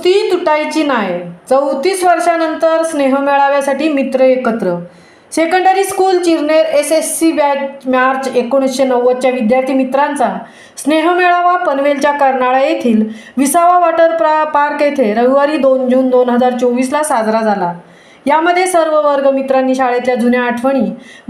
दोस्ती तुटायची नाही. 34 वर्षानंतर स्नेहमेळाव्यासाठी मित्र एकत्र. Secondary school Chirner SSC batch March 1990च्या विद्यार्थी मित्रांचा स्नेहमेळावा पनवेलच्या कर्नाळा येथील विसावा वॉटर पार्क येथे रविवारी 2 जून 2024ला साजरा झाला. यामध्ये सर्व वर्गमित्रांनी शाळेतल्या जुन्या आठवणी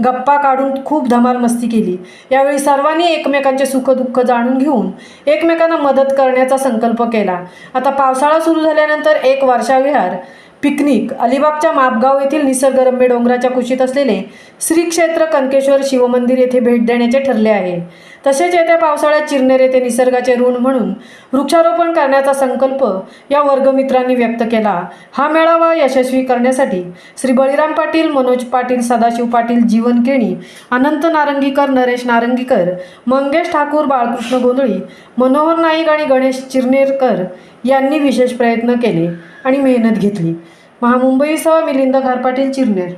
गप्पा काढून खूप धमाल मस्ती केली. यावेळी सर्वांनी एकमेकांचे सुखदुःख जाणून घेऊन एकमेकांना मदत करण्याचा संकल्प केला. आता पावसाळा सुरू झाल्यानंतर एक वर्षाविहार पिकनिक अलिबागच्या मापगाव येथील निसर्गरम्य डोंगराच्या कुशीत असलेले श्री क्षेत्र कनकेश्वर शिवमंदिर येथे भेट देण्याचे ठरले आहे. तसेच येत्या पावसाळ्यात चिरनेर येथे निसर्गाचे ऋण म्हणून वृक्षारोपण करण्याचा संकल्प या वर्गमित्रांनी व्यक्त केला. हा मेळावा यशस्वी करण्यासाठी श्री बळीराम पाटील, मनोज पाटील, सदाशिव पाटील, जीवन केणी, अनंत नारंगीकर, नरेश नारंगीकर, मंगेश ठाकूर, बाळकृष्ण गोंधळी, मनोहर नाईक आणि गणेश चिरनेरकर यांनी विशेष प्रयत्न केले आणि मेहनत घेतली. महामुंबईसह मिलिंद घारपाटील, चिरनेर.